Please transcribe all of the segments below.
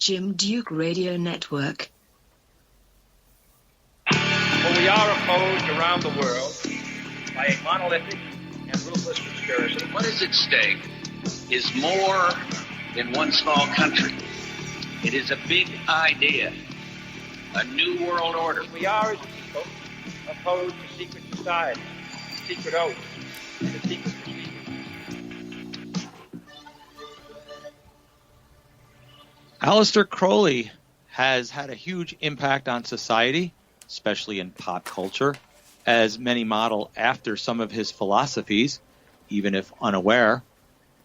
Jim Duke Radio Network. For we are opposed around the world by a monolithic and ruthless conspiracy. What is at stake is more than one small country. It is a big idea, a new world order. We are, as a people, opposed to secret societies, secret oaths, and to secret procedures. Aleister Crowley has had a huge impact on society, especially in pop culture, as many model after some of his philosophies, even if unaware.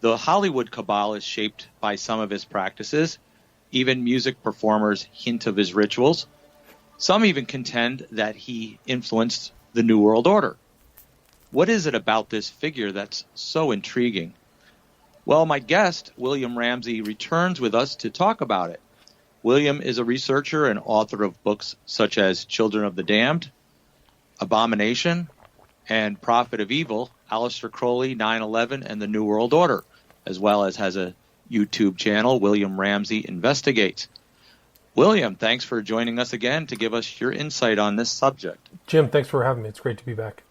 The Hollywood cabal is shaped by some of his practices. Even music performers hint of his rituals. Some even contend that he influenced the New World Order. What is it about this figure that's so intriguing? Well, my guest, William Ramsey, returns with us to talk about it. William is a researcher and author of books such as Children of the Damned, Abomination, and Prophet of Evil, Aleister Crowley, 9/11, and the New World Order, as well as has a YouTube channel, William Ramsey Investigates. William, thanks for joining us again to give us your insight on this subject. Jim, thanks for having me. It's great to be back.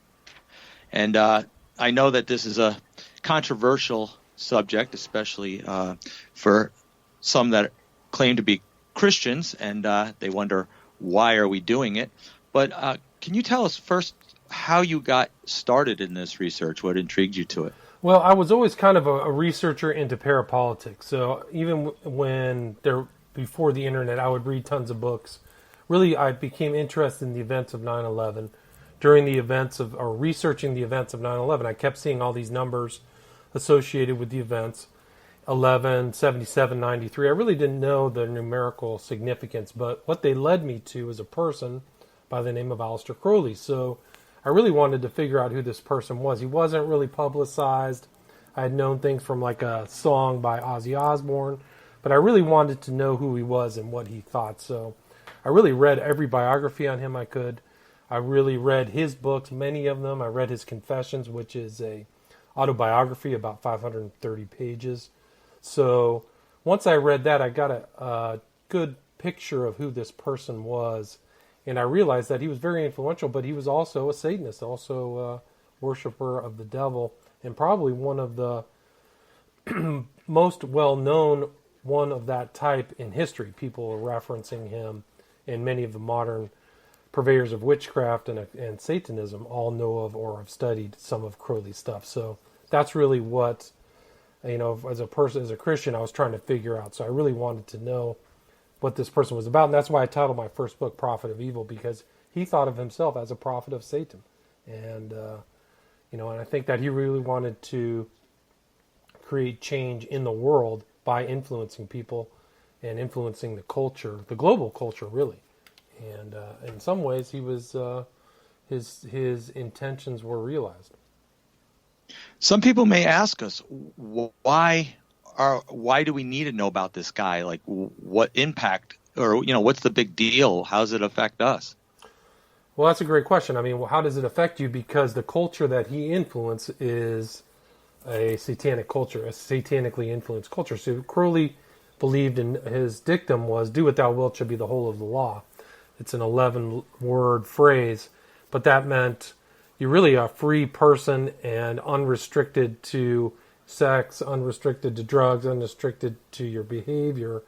And I know that this is a controversial subject, especially for some that claim to be Christians, and they wonder, why are we doing it? But can you tell us first how you got started in this research, what intrigued you to it? Well, I was always kind of a researcher into parapolitics. So even before the internet, I would read tons of books. Really, I became interested in the events of 9/11. During the events of, or researching the events of 9/11, I kept seeing all these numbers associated with the events, 11, 77, 93. I really didn't know the numerical significance, but what they led me to was a person by the name of Aleister Crowley. So I really wanted to figure out who this person was. He wasn't really publicized. I had known things from like a song by Ozzy Osbourne, but I really wanted to know who he was and what he thought. So I really read every biography on him I could. I really read his books, many of them. I read his Confessions, which is a autobiography, about 530 pages. So once I read that, I got a good picture of who this person was. And I realized that he was very influential, but he was also a Satanist, also a worshiper of the devil, and probably one of the most well-known one of that type in history. People are referencing him, and many of the modern purveyors of witchcraft and Satanism all know of or have studied some of Crowley's stuff. So that's really what, as a person, as a Christian, I was trying to figure out. So I really wanted to know what this person was about. And that's why I titled my first book, Prophet of Evil, because he thought of himself as a prophet of Satan. And, and I think that he really wanted to create change in the world by influencing people and influencing the culture, the global culture, really. And in some ways, he was his intentions were realized. Some people may ask us, why do we need to know about this guy? Like, what impact, or what's the big deal? How does it affect us? Well, that's a great question. I mean, how does it affect you? Because the culture that he influenced is a satanic culture, a satanically influenced culture. So Crowley believed in his dictum was, "Do what thou wilt shall be the whole of the law." It's an 11-word phrase, but that meant you're really a free person and unrestricted to sex, unrestricted to drugs, unrestricted to your behavior.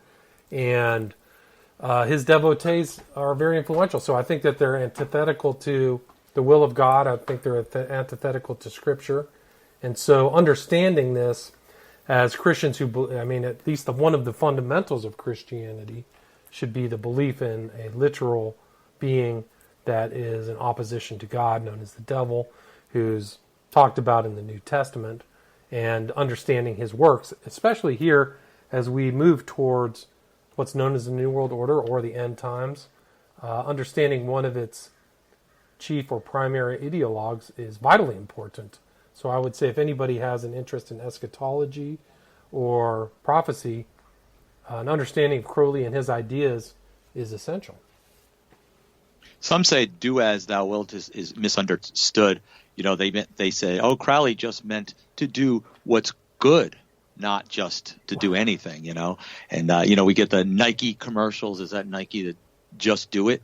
And his devotees are very influential. So I think that they're antithetical to the will of God. I think they're antithetical to Scripture. And so understanding this as Christians who, at least one of the fundamentals of Christianity should be the belief in a literal being that is in opposition to God, known as the devil, who's talked about in the New Testament, and understanding his works, especially here as we move towards what's known as the New World Order or the end times. Understanding one of its chief or primary ideologues is vitally important. So I would say if anybody has an interest in eschatology or prophecy, an understanding of Crowley and his ideas is essential. Some say "do as thou wilt" is misunderstood. They say, "Oh, Crowley just meant to do what's good, not just to do anything, And, we get the Nike commercials. Is that Nike that just do it?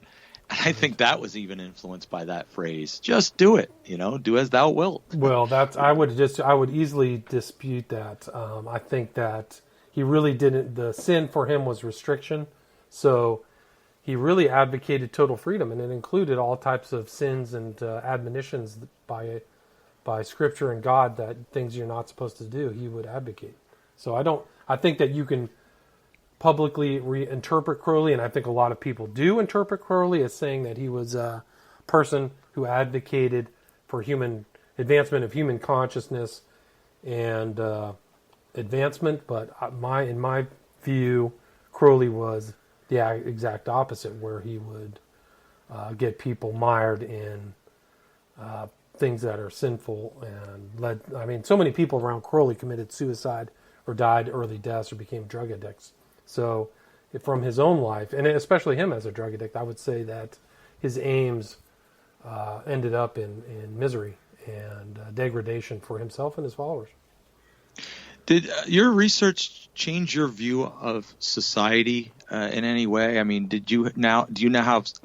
And I think that was even influenced by that phrase. Just do it, do as thou wilt. Well, I would easily dispute that. I think that he really didn't. The sin for him was restriction, so he really advocated total freedom, and it included all types of sins and admonitions by Scripture and God that things you're not supposed to do. He would advocate. So I think that you can publicly reinterpret Crowley, and I think a lot of people do interpret Crowley as saying that he was a person who advocated for advancement of human consciousness and advancement. But in my view, Crowley was the exact opposite, where he would get people mired in things that are sinful and so many people around Crowley committed suicide or died early deaths or became drug addicts. So from his own life, and especially him as a drug addict, I would say that his aims ended up in misery and degradation for himself and his followers. Did your research change your view of society in any way? I mean, do you now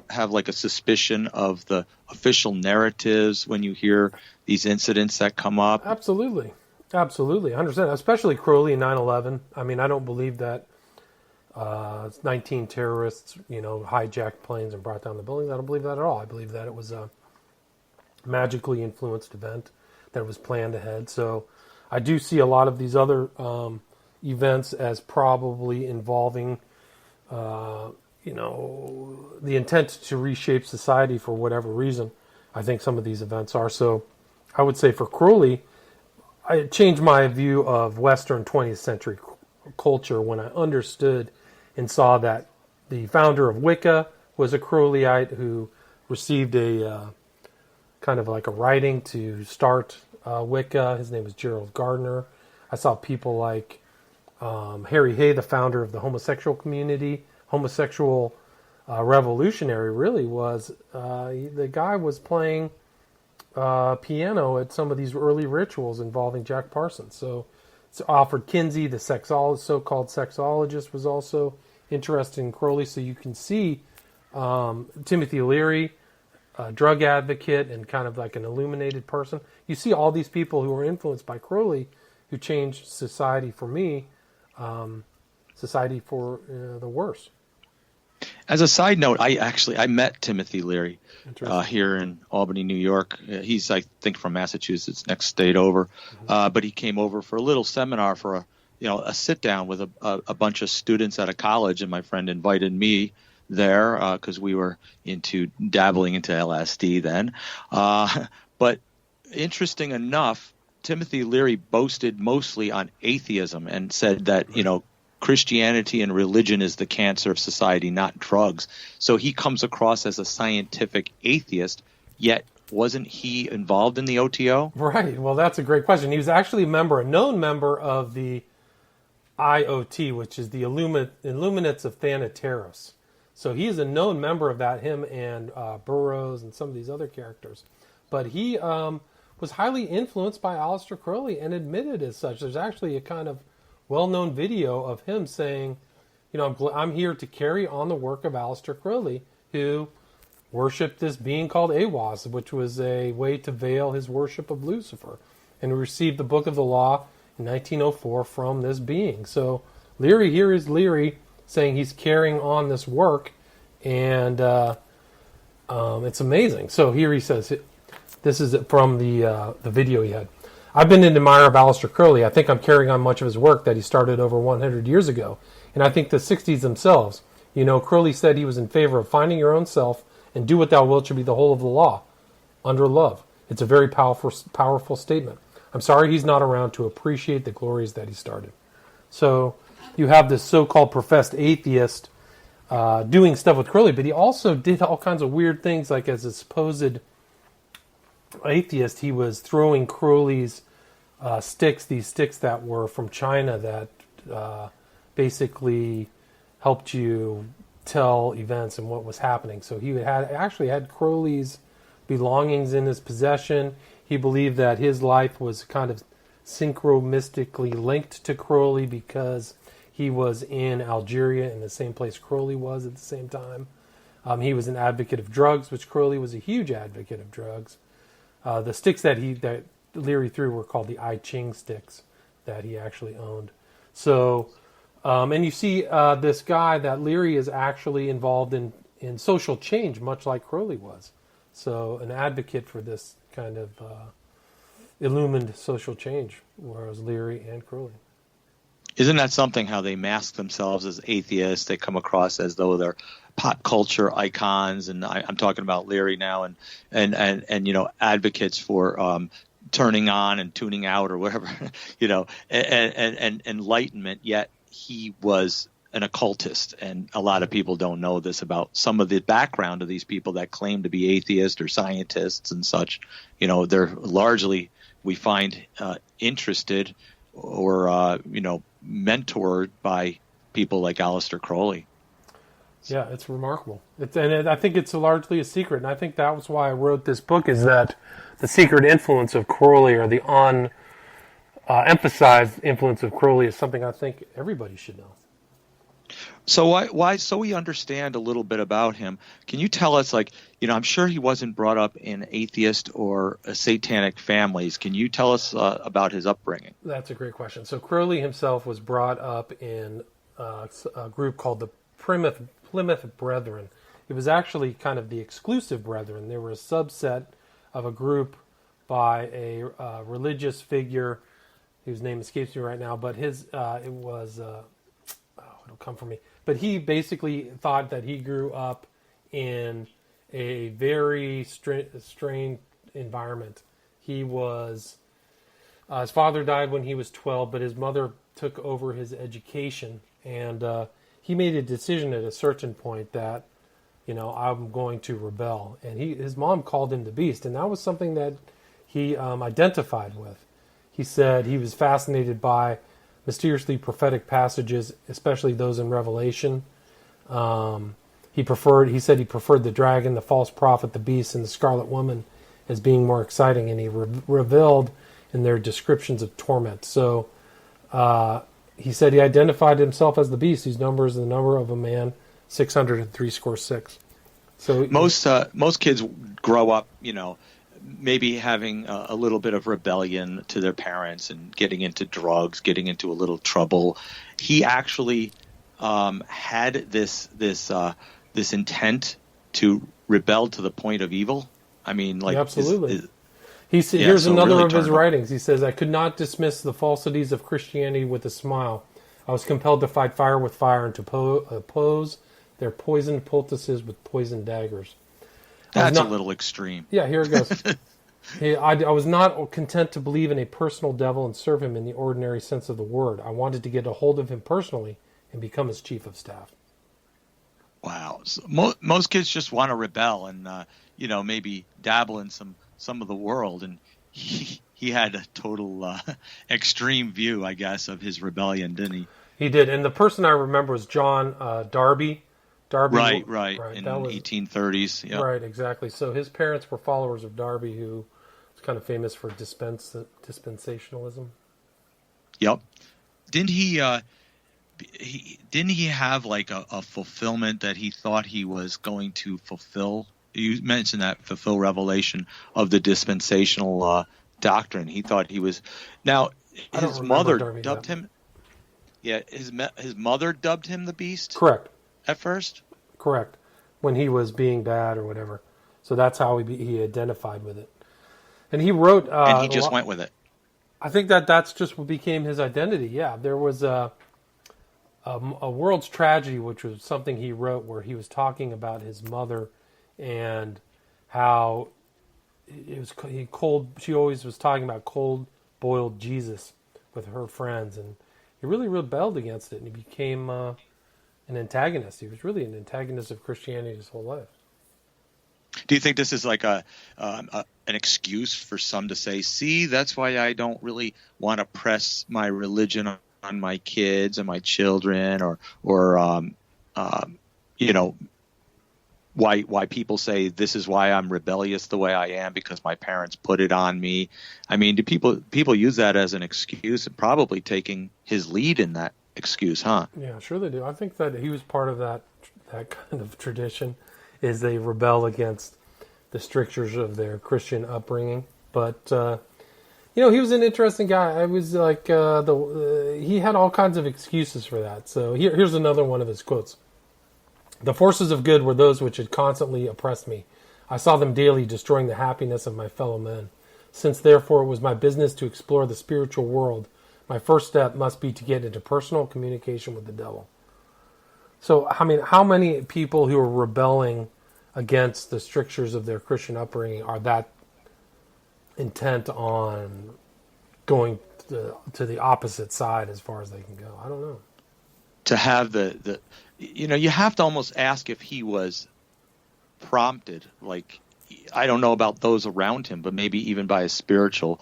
have like a suspicion of the official narratives when you hear these incidents that come up? Absolutely, 100%. Especially Crowley and 9/11. I mean, I don't believe that 19 terrorists, hijacked planes and brought down the buildings. I don't believe that at all. I believe that it was a magically influenced event that was planned ahead. So I do see a lot of these other events as probably involving, the intent to reshape society for whatever reason. I think some of these events are. So I would say for Crowley, I changed my view of Western 20th century culture when I understood and saw that the founder of Wicca was a Crowleyite who received a kind of like a writing to start Wicca. His name was Gerald Gardner. I saw people like Harry Hay, the founder of the homosexual community, homosexual revolutionary, really was. The guy was playing piano at some of these early rituals involving Jack Parsons. So Alfred Kinsey, the so-called sexologist, was also interested in Crowley. So you can see Timothy Leary, a drug advocate and kind of like an illuminated person. You see all these people who were influenced by Crowley who changed society for me, society for the worse. As a side note, I met Timothy Leary here in Albany, New York. He's, I think, from Massachusetts, next state over. But he came over for a little seminar for a sit down with a bunch of students at a college, and my friend invited me there because we were dabbling into LSD then. But interesting enough, Timothy Leary boasted mostly on atheism and said that Christianity and religion is the cancer of society, not drugs. So he comes across as a scientific atheist, yet wasn't he involved in the OTO? Right. Well, that's a great question. He was actually a known member of the IOT, which is the Illuminates of Thanateros. So he is a known member of that, him and Burroughs and some of these other characters. But he was highly influenced by Aleister Crowley and admitted as such. There's actually a kind of well-known video of him saying, I'm here to carry on the work of Aleister Crowley, who worshipped this being called Aiwass, which was a way to veil his worship of Lucifer, and received the Book of the Law in 1904 from this being. So here is Leary saying he's carrying on this work, and it's amazing. So here he says, this is from the video he had. I've been an admirer of Aleister Crowley. I think I'm carrying on much of his work that he started over 100 years ago. And I think the 60s themselves, Crowley said he was in favor of finding your own self and do what thou wilt should be the whole of the law, under love. It's a very powerful statement. I'm sorry he's not around to appreciate the glories that he started. So you have this so-called professed atheist doing stuff with Crowley, but he also did all kinds of weird things, like as a supposed atheist, he was throwing Crowley's these sticks that were from China that basically helped you tell events and what was happening. So he actually had Crowley's belongings in his possession. He believed that his life was kind of synchromistically linked to Crowley because he was in Algeria in the same place Crowley was at the same time. He was an advocate of drugs, which Crowley was a huge advocate of drugs. The sticks that Leary threw were called the I Ching sticks that he actually owned. So, and you see this guy that Leary is actually involved in social change, much like Crowley was. So, an advocate for this kind of illumined social change, whereas Leary and Crowley. Isn't that something, how they mask themselves as atheists? They come across as though they're pop culture icons, and I'm talking about Leary now, and you know, advocates for turning on and tuning out or whatever, you know, and enlightenment. Yet he was an occultist, and a lot of people don't know this about some of the background of these people that claim to be atheists or scientists and such. You know, they're largely, we find, interested or you know, mentored by people like Aleister Crowley. Yeah, it's remarkable. I think it's largely a secret, and I think that was why I wrote this book, is that the secret influence of Crowley, or the emphasized influence of Crowley, is something I think everybody should know. So why? So we understand a little bit about him. Can you tell us, like, you know, I'm sure he wasn't brought up in atheist or satanic families. Can you tell us about his upbringing? That's a great question. So Crowley himself was brought up in a group called the Plymouth Brethren. It was actually kind of the exclusive Brethren. They were a subset of a group by a religious figure whose name escapes me right now, but it'll come from me. But he basically thought that he grew up in a very strained environment. He was his father died when he was 12, but his mother took over his education, and he made a decision at a certain point that, you know, I'm going to rebel. And his mom called him the Beast, and that was something that he identified with. He said he was fascinated by mysteriously prophetic passages, especially those in Revelation. He said he preferred the dragon, the false prophet, the beast, and the scarlet woman as being more exciting, and he reveled in their descriptions of torment. So he said he identified himself as the beast, whose number is the number of a man, 666. So most kids grow up, you know, maybe having a little bit of rebellion to their parents and getting into drugs, getting into a little trouble. He actually had this intent to rebel to the point of evil. I mean, like, absolutely. Here's another really of his writings. He says, "I could not dismiss the falsities of Christianity with a smile. I was compelled to fight fire with fire and to oppose their poisoned poultices with poisoned daggers." That's a little extreme. Yeah, here it goes. I was not content to believe in a personal devil and serve him in the ordinary sense of the word. I wanted to get a hold of him personally and become his chief of staff. Wow. So most kids just want to rebel and, you know, maybe dabble in some of the world. And he had a total extreme view, I guess, of his rebellion, didn't he? He did. And the person I remember was John Darby. Right. In the 1830s. Yep. Right, exactly. So his parents were followers of Darby, who was kind of famous for dispensationalism. Yep. Didn't he have like a fulfillment that he thought he was going to fulfill? You mentioned that, fulfill revelation of the dispensational doctrine. He thought he was. Now, his mother dubbed him. Yeah, his mother dubbed him the Beast. Correct. At first? Correct. When he was being bad or whatever. So that's how he identified with it. And he wrote... and he just went with it. I think that's just what became his identity, yeah. There was a World's Tragedy, which was something he wrote where he was talking about his mother and how she always was talking about cold-boiled Jesus with her friends. And he really rebelled against it, and he became... an antagonist. He was really an antagonist of Christianity his whole life. Do you think this is like an excuse for some to say, see, that's why I don't really want to press my religion on my kids and my children, or you know, why people say this is why I'm rebellious the way I am, because my parents put it on me. I mean, do people use that as an excuse, and probably taking his lead in that excuse, huh? Yeah, sure they do. I think that he was part of that kind of tradition, is they rebel against the strictures of their Christian upbringing. But he was an interesting guy. I was like, he had all kinds of excuses for that. So here's another one of his quotes. "The forces of good were those which had constantly oppressed me. I saw them daily destroying the happiness of my fellow men. Since, therefore, it was my business to explore the spiritual world, my first step must be to get into personal communication with the devil." So, I mean, how many people who are rebelling against the strictures of their Christian upbringing are that intent on going to the opposite side as far as they can go? I don't know. To have you have to almost ask if he was prompted. Like, I don't know about those around him, but maybe even by a spiritual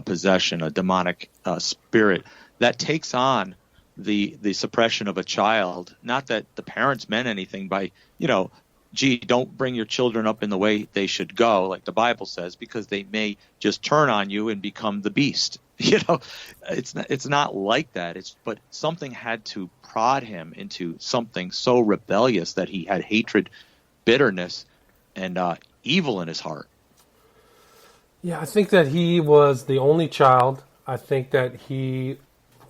possession, a demonic spirit that takes on the suppression of a child. Not that the parents meant anything by, gee, don't bring your children up in the way they should go, like the Bible says, because they may just turn on you and become the beast. It's not like that. But something had to prod him into something so rebellious that he had hatred, bitterness, and evil in his heart. Yeah, I think that he was the only child. I think that he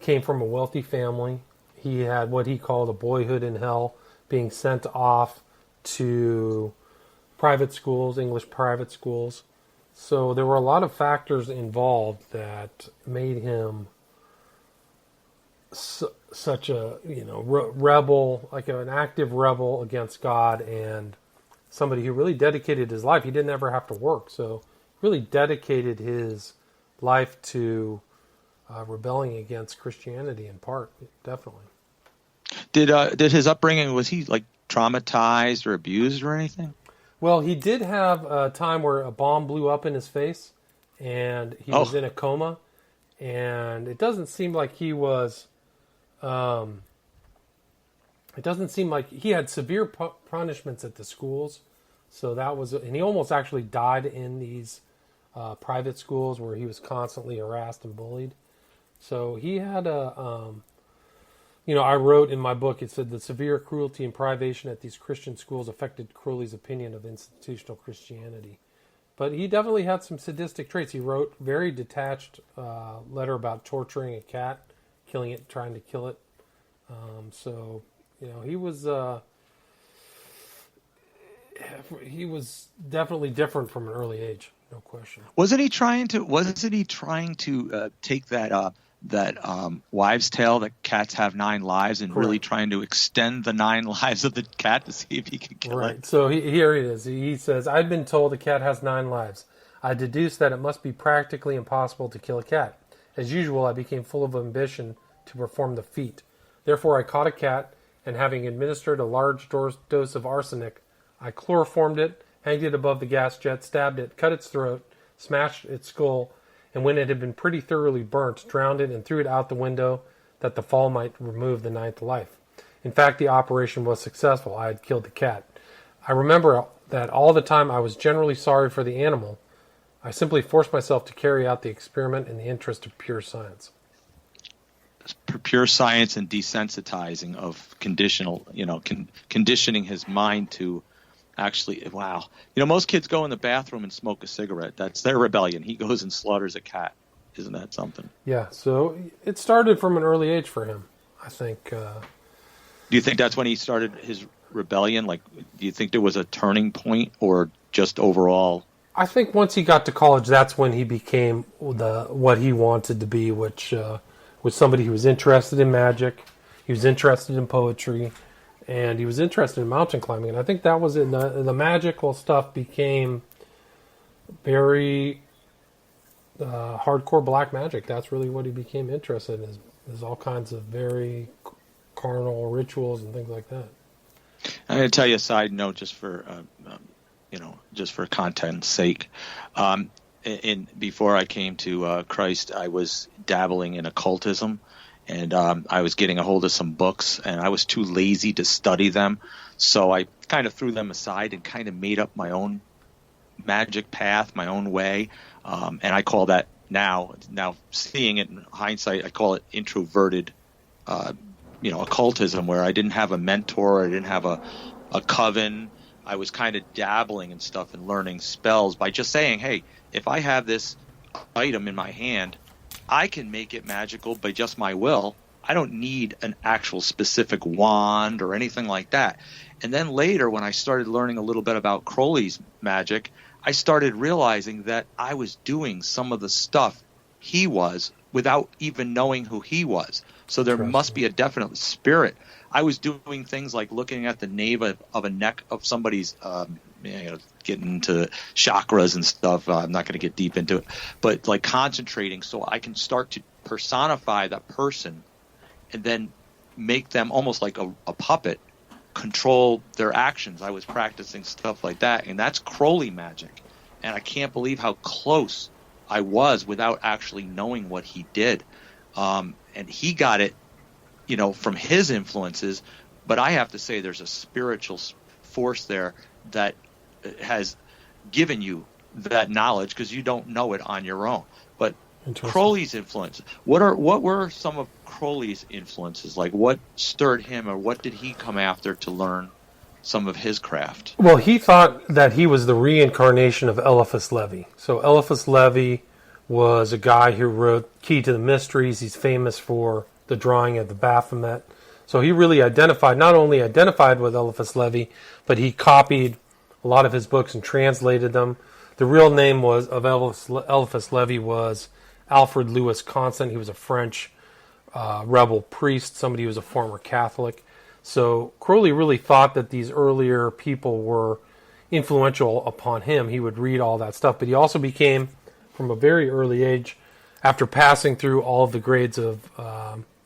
came from a wealthy family. He had what he called a boyhood in hell, being sent off to private schools, English private schools. So there were a lot of factors involved that made him such a rebel, like an active rebel against God, and somebody who really dedicated his life. He didn't ever have to work, so really dedicated his life to rebelling against Christianity in part, definitely. Did his upbringing, was he like traumatized or abused or anything? Well, he did have a time where a bomb blew up in his face, and he was in a coma, and it doesn't seem like he was. It doesn't seem like he had severe punishments at the schools, so that was, and he almost actually died in these private schools where he was constantly harassed and bullied. So he had I wrote in my book, it said the severe cruelty and privation at these Christian schools affected Crowley's opinion of institutional Christianity. But he definitely had some sadistic traits. He wrote very detached letter about torturing a cat, killing it, trying to kill it. He was definitely different from an early age, no question. Wasn't he trying to take that wives' tale that cats have 9 lives and really trying to extend the 9 lives of the cat to see if he could kill it? Right. So here it is. He says, "I'd been told a cat has 9 lives. I deduced that it must be practically impossible to kill a cat. As usual, I became full of ambition to perform the feat. Therefore, I caught a cat, and having administered a large dose of arsenic, I chloroformed it, hanged it above the gas jet, stabbed it, cut its throat, smashed its skull, and when it had been pretty thoroughly burnt, drowned it and threw it out the window that the fall might remove the 9th life. In fact, the operation was successful. I had killed the cat. I remember that all the time I was generally sorry for the animal. I simply forced myself to carry out the experiment in the interest of pure science." Pure science and desensitizing of conditioning his mind to actually, wow. Most kids go in the bathroom and smoke a cigarette. That's their rebellion. He goes and slaughters a cat. Isn't that something? Yeah, so it started from an early age for him, I think. Do you think that's when he started his rebellion? Like, do you think there was a turning point, or just overall? I think once he got to college, that's when he became what he wanted to be, which was somebody who was interested in magic, he was interested in poetry, and he was interested in mountain climbing. And I think that was the magical stuff became very hardcore black magic. That's really what he became interested in, is all kinds of very carnal rituals and things like that. I'm going to tell you a side note, just for content's sake. Before I came to Christ, I was dabbling in occultism, and I was getting a hold of some books, and I was too lazy to study them, so I kind of threw them aside and kind of made up my own magic path, my own way, and I call that now seeing it in hindsight, I call it introverted, occultism, where I didn't have a mentor, I didn't have a coven. I was kind of dabbling in stuff and learning spells by just saying, hey, if I have this item in my hand, I can make it magical by just my will. I don't need an actual specific wand or anything like that. And then later, when I started learning a little bit about Crowley's magic, I started realizing that I was doing some of the stuff he was without even knowing who he was. So there must be a definite spirit. I was doing things like looking at the nape of a neck of somebody's, getting into chakras and stuff. I'm not going to get deep into it, but like concentrating so I can start to personify that person and then make them almost like a puppet, control their actions. I was practicing stuff like that, and that's Crowley magic. And I can't believe how close I was without actually knowing what he did. And he got it, from his influences, but I have to say there's a spiritual force there that has given you that knowledge because you don't know it on your own. But Crowley's influence, what were some of Crowley's influences? Like what stirred him, or what did he come after to learn some of his craft? Well, he thought that he was the reincarnation of Eliphas Levi. So Eliphas Levi was a guy who wrote Key to the Mysteries. He's famous for the drawing of the Baphomet. So he really not only identified with Eliphas Levi, but he copied a lot of his books and translated them. The real name of Eliphas Levi was Alfred Louis Constant. He was a French rebel priest, somebody who was a former Catholic. So Crowley really thought that these earlier people were influential upon him. He would read all that stuff, but he also became, from a very early age, after passing through all of the grades of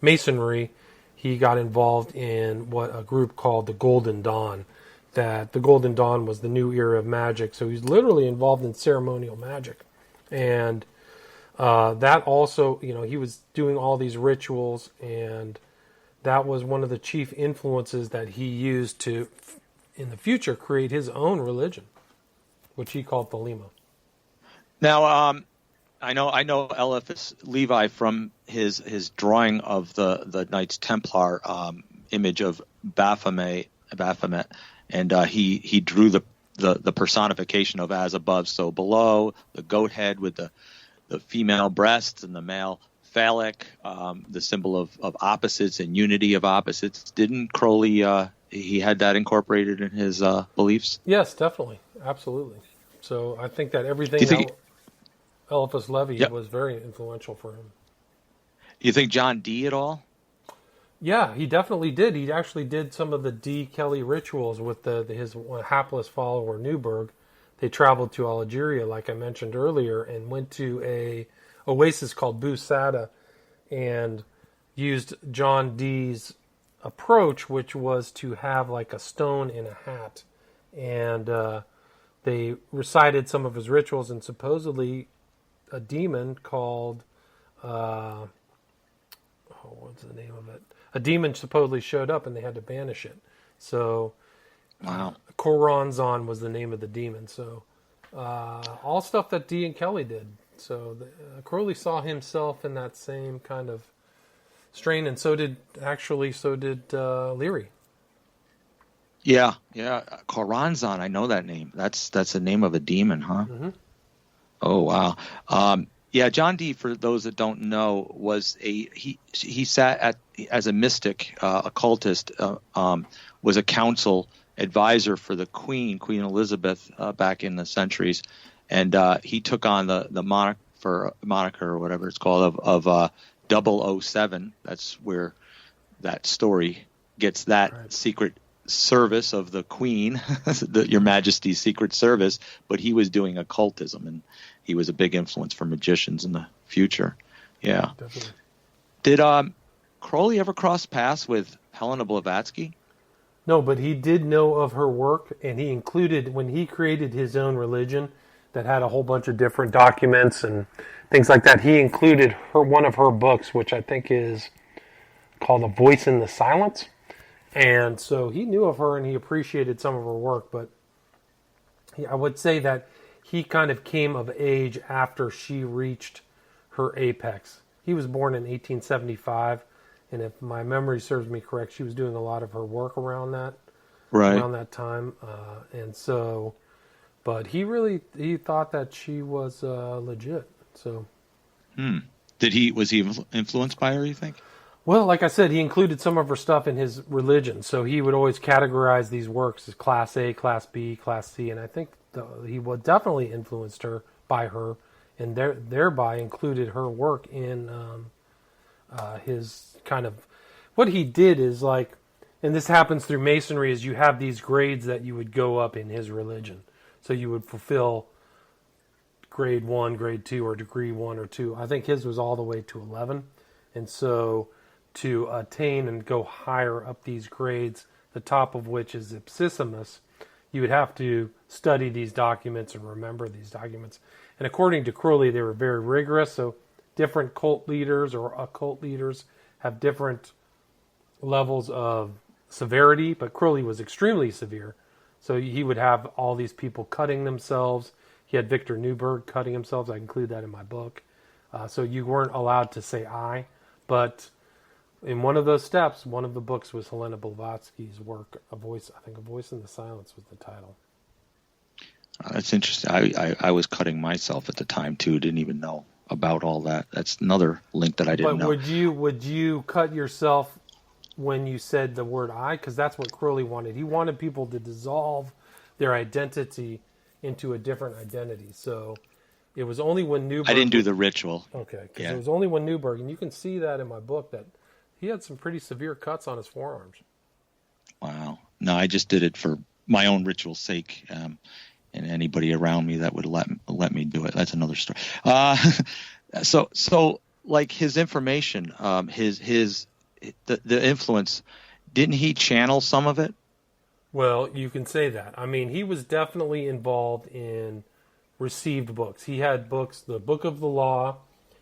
Masonry, he got involved in what a group called the Golden Dawn. That the Golden Dawn was the new era of magic, so he's literally involved in ceremonial magic. And that also, he was doing all these rituals, and that was one of the chief influences that he used to, in the future, create his own religion, which he called Thelema. Now, I know Eliphas Levi from his drawing of the Knights Templar image of Baphomet, and he drew the personification of as above, so below, the goat head with the female breasts and the male phallic, the symbol of opposites and unity of opposites. Didn't Crowley, he had that incorporated in his beliefs? Yes, definitely. Absolutely. So I think that everything Eliphas Levi was very influential for him. Do you think John Dee at all? Yeah, he definitely did. He actually did some of the D. Kelly rituals with his hapless follower Newberg. They traveled to Algeria, like I mentioned earlier, and went to a oasis called Bou Sada and used John Dee's approach, which was to have like a stone in a hat. And they recited some of his rituals, and supposedly a demon called, what's the name of it? A demon supposedly showed up, and they had to banish it. So, wow. Choronzon was the name of the demon. So, all stuff that Dee and Kelly did. So, Crowley saw himself in that same kind of strain, and so did Leary. Yeah. Choronzon, I know that name. That's the name of a demon, huh? Mm-hmm. Oh, wow. John Dee, for those that don't know, was he sat as a mystic, occultist, was a council advisor for the Queen Elizabeth, back in the centuries, and he took on the moniker or whatever it's called of 007. That's where that story gets that secret service of the Queen, Your Majesty's Secret Service, but he was doing occultism, and he was a big influence for magicians in the future. Yeah. Definitely. Did Crowley ever cross paths with Helena Blavatsky? No, but he did know of her work, and he included, when he created his own religion that had a whole bunch of different documents and things like that, he included one of her books, which I think is called A Voice in the Silence. And so he knew of her and he appreciated some of her work, but I would say that he kind of came of age after she reached her apex. He was born in 1875, and if my memory serves me correct, she was doing a lot of her work around that time. And so, but he thought that she was legit. So, was he influenced by her, you think? well, like I said, he included some of her stuff in his religion. So he would always categorize these works as Class A, Class B, Class C, and I think he was definitely influenced her by her, and thereby included her work in his kind of. What he did is like, and this happens through Masonry, is you have these grades that you would go up in his religion. So you would fulfill grade 1, grade 2, or degree 1 or 2. I think his was all the way to 11. And so to attain and go higher up these grades, the top of which is ipsissimus, you would have to study these documents and remember these documents. And according to Crowley, they were very rigorous. So different cult leaders or occult leaders have different levels of severity, but Crowley was extremely severe. So he would have all these people cutting themselves. He had Victor Newberg cutting himself. I include that in my book. So you weren't allowed to say I. But in one of those steps, one of the books was Helena Blavatsky's work, A Voice in the Silence was the title. That's interesting. I was cutting myself at the time, too. Didn't even know about all that. That's another link that I didn't know. But would you cut yourself when you said the word I? Because that's what Crowley wanted. He wanted people to dissolve their identity into a different identity. So it was only when Newberg... I didn't do the ritual. Okay, because it was only when Newberg, and you can see that in my book, that he had some pretty severe cuts on his forearms. Wow. No, I just did it for my own ritual's sake, and anybody around me that would let me do it. That's another story. So like his information, the influence, didn't he channel some of it? Well, you can say that. I mean, he was definitely involved in received books. He had books, the Book of the Law,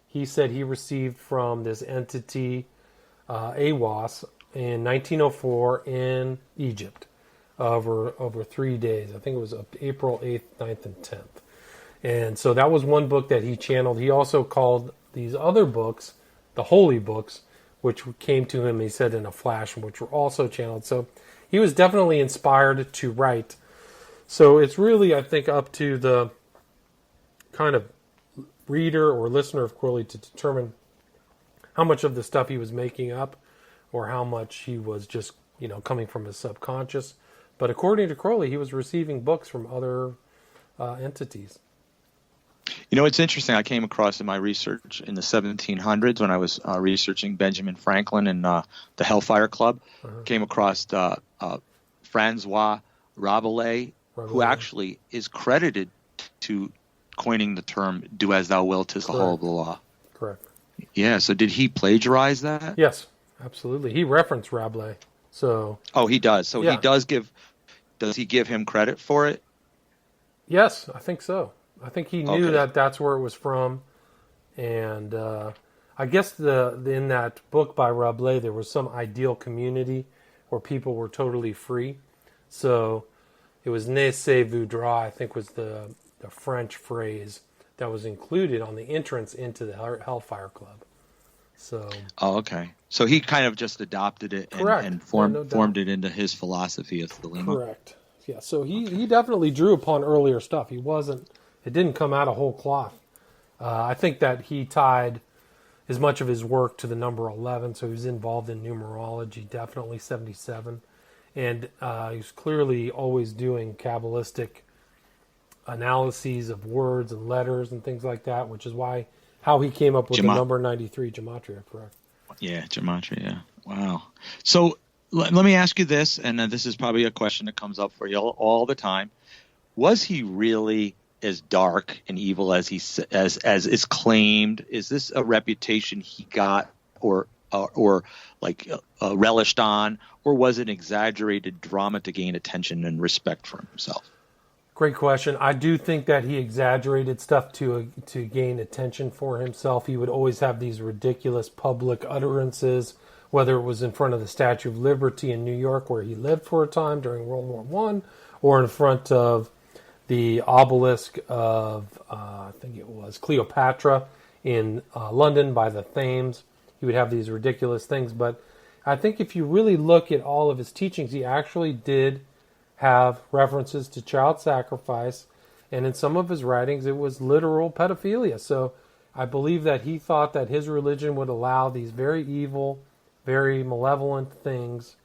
he said he received from this entity, AWAS, in 1904 in Egypt over 3 days. I think it was April 8th, 9th, and 10th. And so that was one book that he channeled. He also called these other books the holy books, which came to him, he said, in a flash, which were also channeled. So he was definitely inspired to write. So it's really, I think, up to the kind of reader or listener of Crowley to determine how much of the stuff he was making up or how much he was just, coming from his subconscious. But according to Crowley, he was receiving books from other entities. It's interesting. I came across in my research in the 1700s when I was researching Benjamin Franklin and the Hellfire Club, came across Francois Rabelais, who actually is credited to coining the term "do as thou wilt is the whole of the law." Correct. Yeah. So did he plagiarize that? Yes, absolutely. He referenced Rabelais. So. Oh, he does. So he does give. Does he give him credit for it? Yes, I think so. I think he knew that that's where it was from, and I guess in that book by Rabelais there was some ideal community where people were totally free. So it was "ne se voudra," I think was the French phrase that was included on the entrance into the Hellfire Club. So. Oh, okay. So he kind of just adopted it and formed it into his philosophy of Thelema. Correct. Yeah. So he definitely drew upon earlier stuff. It didn't come out of whole cloth. I think that he tied as much of his work to the number 11, so he was involved in numerology, definitely 77. And he was clearly always doing Kabbalistic analyses of words and letters and things like that, which is how he came up with the number 93, Gematria, correct? Yeah, Gematria, yeah. Wow. So let me ask you this, and this is probably a question that comes up for you all the time. Was he really as dark and evil as is claimed? Is this a reputation he got or relished on, or was it an exaggerated drama to gain attention and respect for himself? Great question. I do think that he exaggerated stuff to gain attention for himself. He would always have these ridiculous public utterances whether it was in front of the Statue of Liberty in New York, where he lived for a time during World War One, or in front of the obelisk of, I think it was Cleopatra in London by the Thames. He would have these ridiculous things. But I think if you really look at all of his teachings, he actually did have references to child sacrifice. And in some of his writings, it was literal pedophilia. So I believe that he thought that his religion would allow these very evil, very malevolent things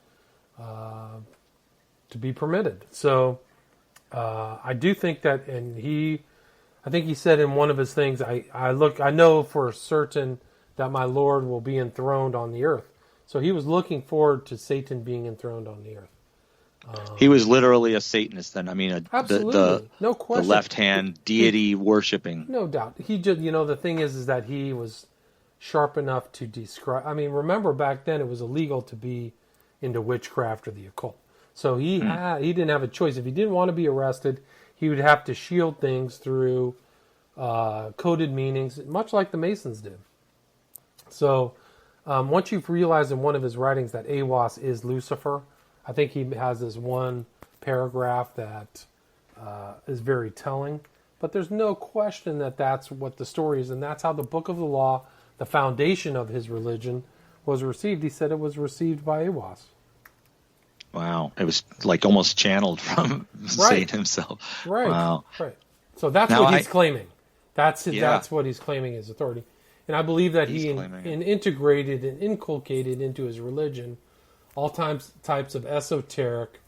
to be permitted. So I do think that, and I think he said in one of his things, I know for certain that my Lord will be enthroned on the earth. So he was looking forward to Satan being enthroned on the earth. He was literally a Satanist then. I mean, absolutely, no question. The left-hand deity worshipping. No doubt. He just, the thing is that he was sharp enough to describe. I mean, remember back then it was illegal to be into witchcraft or the occult. So he didn't have a choice. If he didn't want to be arrested, he would have to shield things through coded meanings, much like the Masons did. So once you've realized in one of his writings that Aiwass is Lucifer, I think he has this one paragraph that is very telling. But there's no question that that's what the story is, and that's how the Book of the Law, the foundation of his religion, was received. He said it was received by Aiwass. Wow. It was like almost channeled from Satan himself. Right. Wow. Right. So that's what he's claiming. That's what he's claiming as authority. And I believe that he integrated and inculcated into his religion all types of esoteric,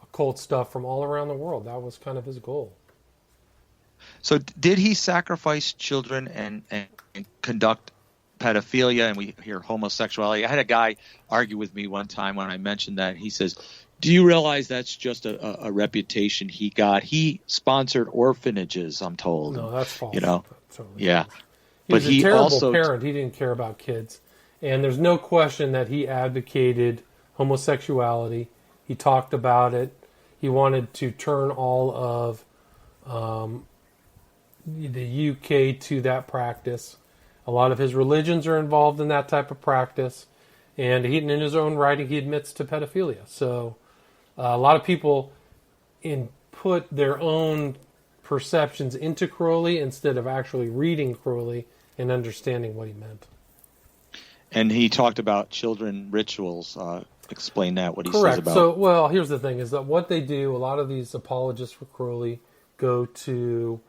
occult stuff from all around the world. That was kind of his goal. So did he sacrifice children and conduct pedophilia, and we hear homosexuality? I had a guy argue with me one time when I mentioned that. He says, do you realize that's just a reputation he got? He sponsored orphanages, I'm told. No, that's false. Totally yeah. False. He was a terrible parent. He didn't care about kids. And there's no question that he advocated homosexuality. He talked about it. He wanted to turn all of the UK to that practice. A lot of his religions are involved in that type of practice. And in his own writing, he admits to pedophilia. So a lot of people put their own perceptions into Crowley instead of actually reading Crowley and understanding what he meant. And he talked about children rituals. Explain that, what he Correct. says about. So, well, here's the thing, is that what they do, a lot of these apologists for Crowley go to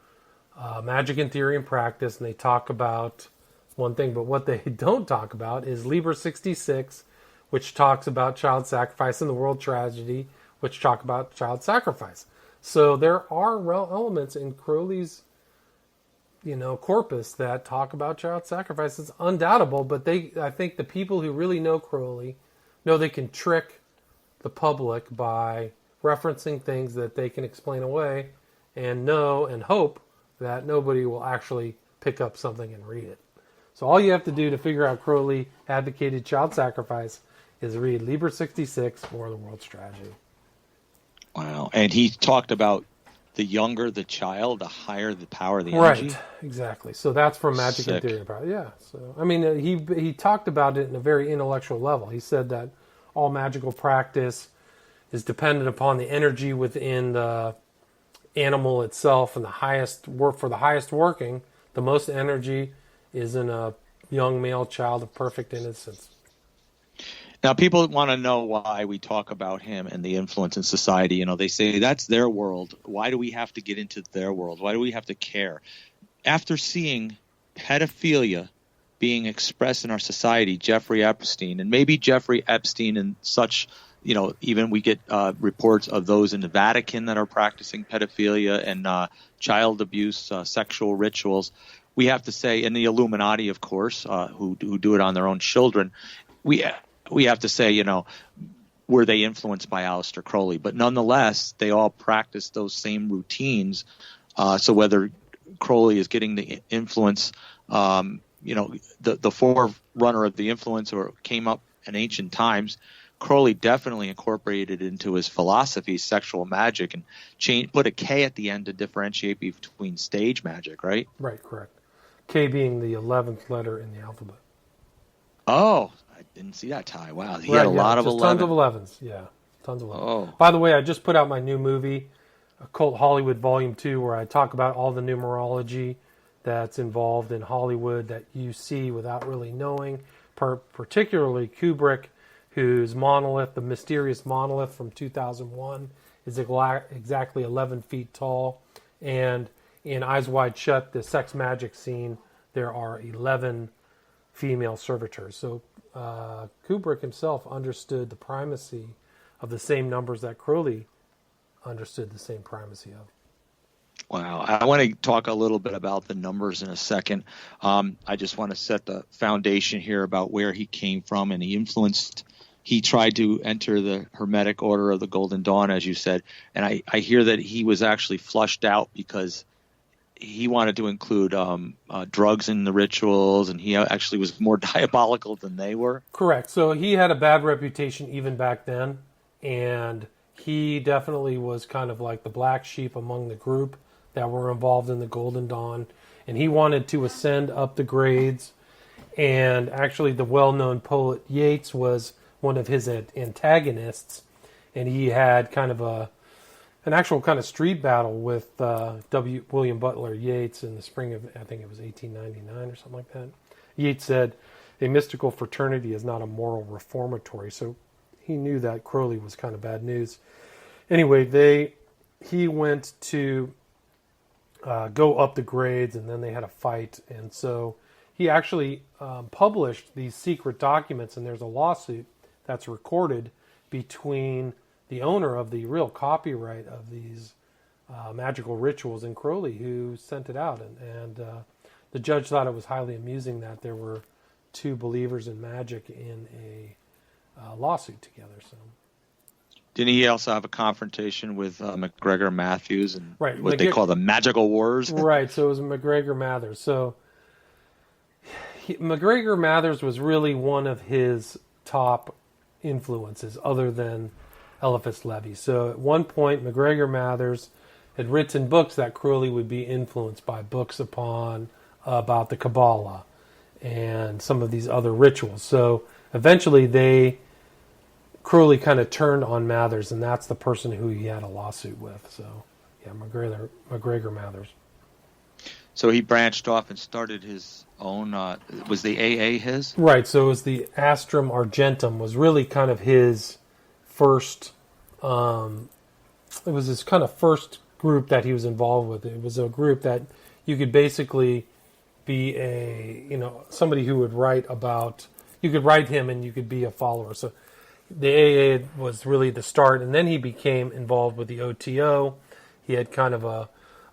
Magic and Theory and Practice, and they talk about one thing, but what they don't talk about is Liber 66, which talks about child sacrifice, and the World Tragedy, which talk about child sacrifice. So there are elements in Crowley's, corpus that talk about child sacrifice. It's undoubtable, but I think the people who really know Crowley know they can trick the public by referencing things that they can explain away and know and hope that nobody will actually pick up something and read it. So all you have to do to figure out Crowley advocated child sacrifice is read Liber 66 or The World's Tragedy. Wow. And he talked about the younger the child, the higher the power of the energy. Right, exactly. So that's from Magic and Theory and Practice. Yeah. So I mean, he talked about it in a very intellectual level. He said that all magical practice is dependent upon the energy within the animal itself, and the highest working, the most energy is in a young male child of perfect innocence. Now, people want to know why we talk about him and the influence in society. They say that's their world. Why do we have to get into their world? Why do we have to care? After seeing pedophilia being expressed in our society, Jeffrey Epstein, and maybe Jeffrey Epstein and such, even we get reports of those in the Vatican that are practicing pedophilia and child abuse, sexual rituals. We have to say, and the Illuminati, of course, who do it on their own children, we have to say, were they influenced by Aleister Crowley? But nonetheless, they all practice those same routines. So whether Crowley is getting the influence, the forerunner of the influence or came up in ancient times, Crowley definitely incorporated into his philosophy sexual magic and put a K at the end to differentiate between stage magic, right? Right, correct. K being the 11th letter in the alphabet. Oh, I didn't see that tie. Wow, he Right, had a yeah, lot of just 11. tons of 11s. Yeah, tons of 11s. Oh. By the way, I just put out my new movie, Occult Hollywood Volume 2, where I talk about all the numerology that's involved in Hollywood that you see without really knowing, particularly Kubrick, whose monolith, the mysterious monolith from 2001, is exactly 11 feet tall. And in Eyes Wide Shut, the sex magic scene, there are 11 female servitors. So Kubrick himself understood the primacy of the same numbers that Crowley understood the same primacy of. Wow. I want to talk a little bit about the numbers in a second. I just want to set the foundation here about where he came from, and he tried to enter the Hermetic Order of the Golden Dawn, as you said, and I hear that he was actually flushed out because he wanted to include drugs in the rituals, and he actually was more diabolical than they were. Correct. So he had a bad reputation even back then, and he definitely was kind of like the black sheep among the group that were involved in the Golden Dawn, and he wanted to ascend up the grades. And actually, the well-known poet Yeats was one of his antagonists, and he had kind of an actual kind of street battle with William Butler Yeats in the spring of, I think it was 1899 or something like that. Yeats said, "A mystical fraternity is not a moral reformatory." So he knew that Crowley was kind of bad news. Anyway, he went to go up the grades, and then they had a fight, and so he actually published these secret documents, and there's a lawsuit that's recorded between the owner of the real copyright of these magical rituals and Crowley, who sent it out, and the judge thought it was highly amusing that there were two believers in magic in a lawsuit together. So. Didn't he also have a confrontation with McGregor Matthews and right, what they call the magical wars? Right, so it was McGregor Mathers. So McGregor Mathers was really one of his top influences other than Eliphas Levi. So at one point, McGregor Mathers had written books that Crowley would be influenced by, books about the Kabbalah and some of these other rituals. So eventually Crowley kind of turned on Mathers, and that's the person who he had a lawsuit with. So, yeah, McGregor Mathers. So he branched off and started his own. Was the AA his? Right. So it was the Astrum Argentum was really kind of his first. It was his kind of first group that he was involved with. It was a group that you could basically be somebody who would write about. You could write him, and you could be a follower. So the AA was really the start, and then he became involved with the OTO. He had kind of a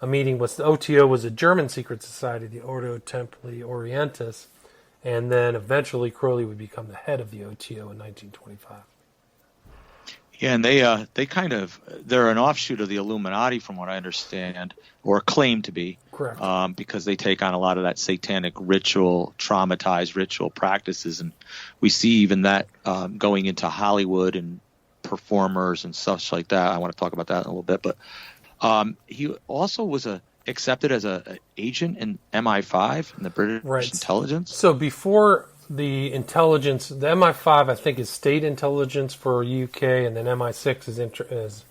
meeting with the OTO, was a German secret society, the Ordo Templi Orientis, and then eventually Crowley would become the head of the OTO in 1925. Yeah, and they're an offshoot of the Illuminati, from what I understand, or claim to be. Correct. Because they take on a lot of that satanic ritual, traumatized ritual practices, and we see even that going into Hollywood and performers and such like that. I want to talk about that in a little bit, but he also was accepted as an agent in MI5 in the British intelligence. So before the intelligence, the MI5 I think is state intelligence for UK, and then MI6 is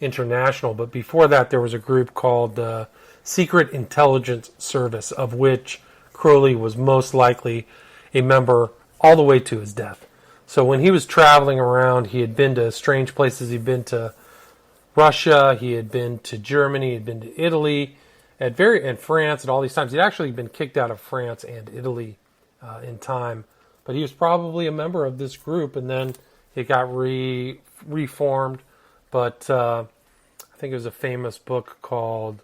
international. But before that, there was a group called the Secret Intelligence Service, of which Crowley was most likely a member all the way to his death. So when he was traveling around, he had been to strange places. He'd been to Russia, he had been to Germany, he had been to Italy, and France at all these times. He'd actually been kicked out of France and Italy in time, but he was probably a member of this group, and then it got reformed. But I think it was a famous book called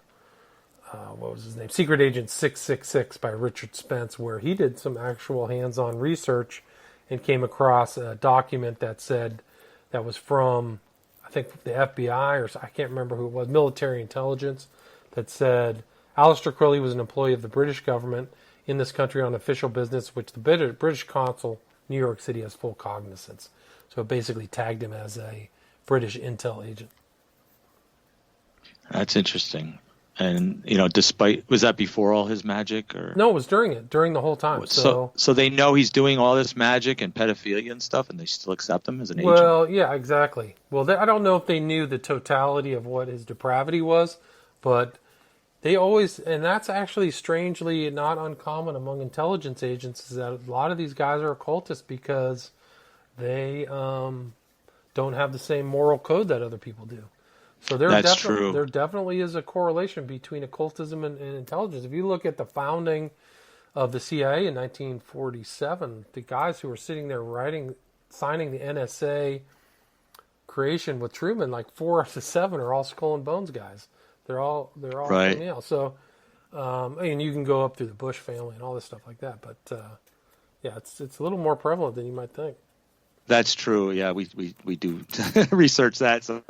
what was his name? Secret Agent 666 by Richard Spence, where he did some actual hands-on research and came across a document that said that was from, I think, the FBI, or I can't remember who it was, military intelligence, that said Aleister Crowley was an employee of the British government in this country on official business, which the British consul New York City has full cognizance. So it basically tagged him as a British intel agent. That's interesting. And was that before all his magic, or No, it was during the whole time. so they know he's doing all this magic and pedophilia and stuff, and they still accept him as an agent? Well, yeah, exactly. Well, I don't know if they knew the totality of what his depravity was, but they always, and that's actually strangely not uncommon among intelligence agents, is that a lot of these guys are occultists because they don't have the same moral code that other people do. So That's true. There definitely is a correlation between occultism and intelligence. If you look at the founding of the CIA in 1947, the guys who were sitting there signing the NSA creation with Truman, like 4 of the 7 are all Skull and Bones guys. They're all Right. from Yale. So, and you can go up through the Bush family and all this stuff like that. But yeah, it's a little more prevalent than you might think. That's true. Yeah, we do research that. So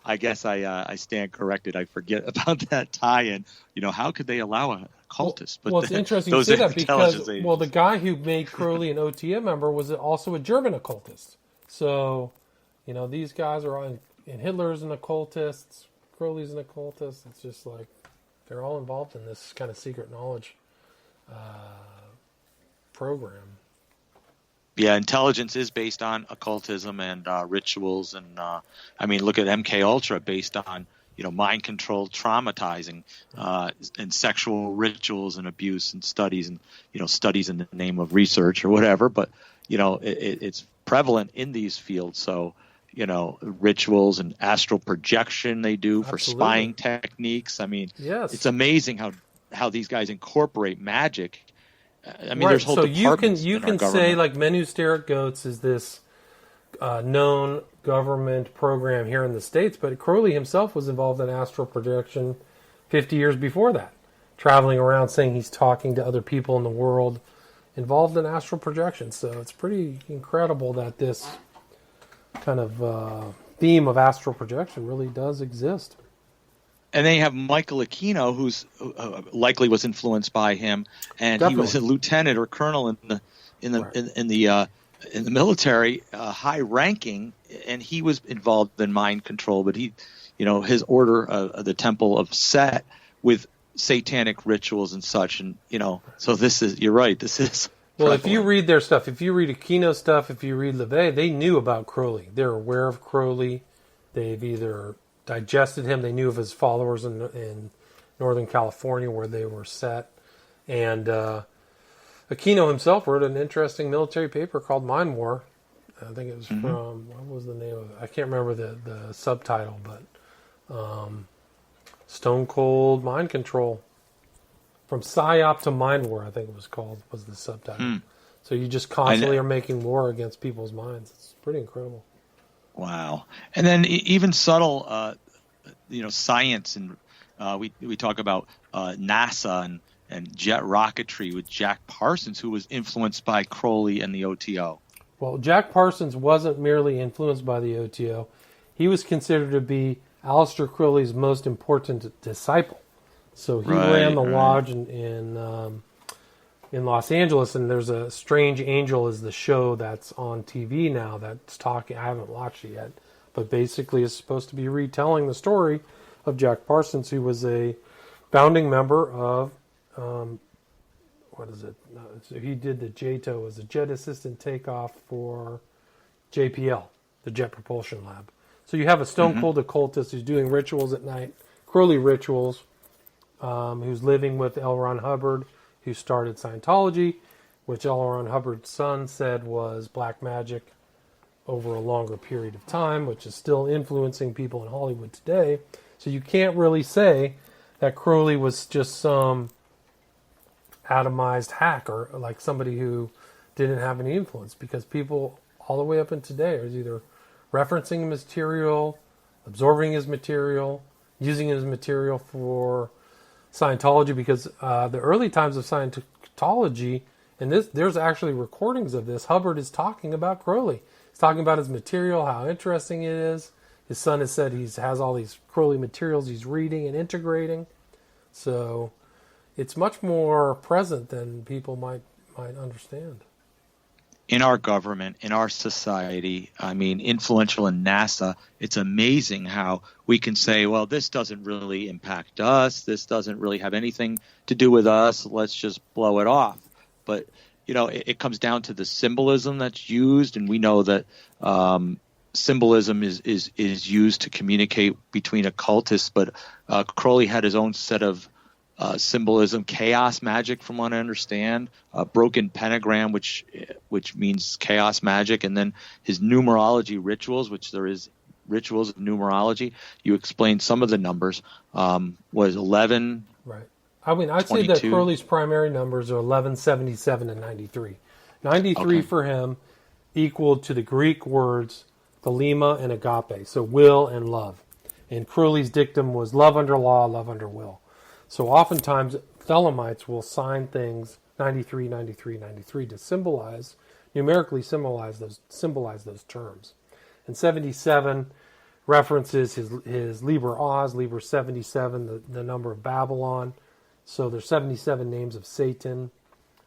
I guess I stand corrected. I forget about that tie-in. How could they allow a cultist? Well, it's interesting you say that because the guy who made Crowley an OTM member was also a German occultist. So, these guys are and Hitler's an occultist, Crowley's an occultist. It's just like they're all involved in this kind of secret knowledge program. Yeah, intelligence is based on occultism and rituals, and look at MK Ultra, based on mind control, traumatizing, and sexual rituals and abuse and studies, and studies in the name of research or whatever. But it's prevalent in these fields. So rituals and astral projection they do for spying techniques. Yes. It's amazing how these guys incorporate magic. Right. There's whole departments. So you can say like Men Who Stare at Goats is this known government program here in the States, but Crowley himself was involved in astral projection 50 years before that, traveling around saying he's talking to other people in the world, involved in astral projection. So it's pretty incredible that this kind of theme of astral projection really does exist. And then you have Michael Aquino, who's likely was influenced by him, and Definitely. he was a lieutenant or colonel in the military, high ranking, and he was involved in mind control. But his order, the Temple of Set, with satanic rituals and such, and so you're right. This is prevalent. If you read their stuff, if you read Aquino's stuff, if you read LeVay, they knew about Crowley. They're aware of Crowley. They've either digested him. They knew of his followers in Northern California where they were set. And Aquino himself wrote an interesting military paper called Mind War. I think it was from, what was the name of it? I can't remember the subtitle, but Stone Cold Mind Control. From PSYOP to Mind War, I think it was the subtitle. So you just constantly are making war against people's minds. It's pretty incredible. Wow. And then even subtle, science, and we talk about NASA and jet rocketry with Jack Parsons, who was influenced by Crowley and the OTO. Well, Jack Parsons wasn't merely influenced by the OTO. He was considered to be Aleister Crowley's most important disciple. So he ran the lodge in Los Angeles, and there's a Strange Angel is the show that's on TV now that's talking. I haven't watched it yet, but basically it's supposed to be retelling the story of Jack Parsons, who was a founding member of what is it? So he did the JATO, was a Jet Assistant Takeoff for JPL, the Jet Propulsion Lab. So you have a stone cold occultist who's doing rituals at night, Crowley rituals, who's living with L. Ron Hubbard, who started Scientology, which L. Ron Hubbard's son said was black magic over a longer period of time, which is still influencing people in Hollywood today. So you can't really say that Crowley was just some atomized hack or like somebody who didn't have any influence, because people all the way up in today are either referencing his material, absorbing his material, using his material for Scientology, because the early times of Scientology, and there's actually recordings of this, Hubbard is talking about Crowley. He's talking about his material, how interesting it is. His son has said he has all these Crowley materials he's reading and integrating. So it's much more present than people might understand. in our government, in our society, I mean, influential in NASA. It's amazing how we can say, well, this doesn't really impact us. This doesn't really have anything to do with us. Let's just blow it off. But, it comes down to the symbolism that's used. And we know that symbolism is used to communicate between occultists. But Crowley had his own set of symbolism, chaos magic, from what I understand, broken pentagram, which means chaos magic, and then his numerology rituals, which there is rituals of numerology. You explained some of the numbers. Was 11? Right. I mean, I'd 22. say that Crowley's primary numbers are 11, 77, and 93. 93 for him equal to the Greek words thelema and agape, so will and love. And Crowley's dictum was love under law, love under will. So oftentimes, Thelemites will sign things 93, 93, 93 to numerically symbolize those terms. And 77 references his Liber Oz, Liber 77, the number of Babylon. So there's 77 names of Satan.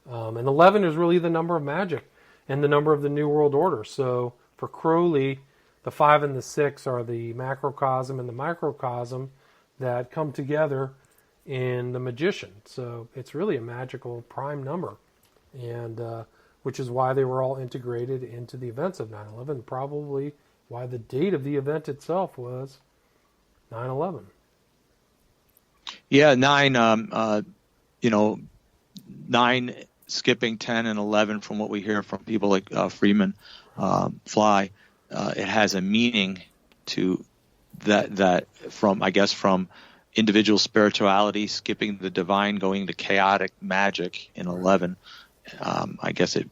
And 11 is really the number of magic and the number of the New World Order. So for Crowley, the 5 and the 6 are the macrocosm and the microcosm that come together in the magician. So it's really a magical prime number, and which is why they were all integrated into the events of 9/11, probably why the date of the event itself was 9/11. Yeah, 9 skipping 10 and 11, from what we hear from people like Freeman Fly, it has a meaning to that from individual spirituality, skipping the divine, going to chaotic magic in 11. I guess it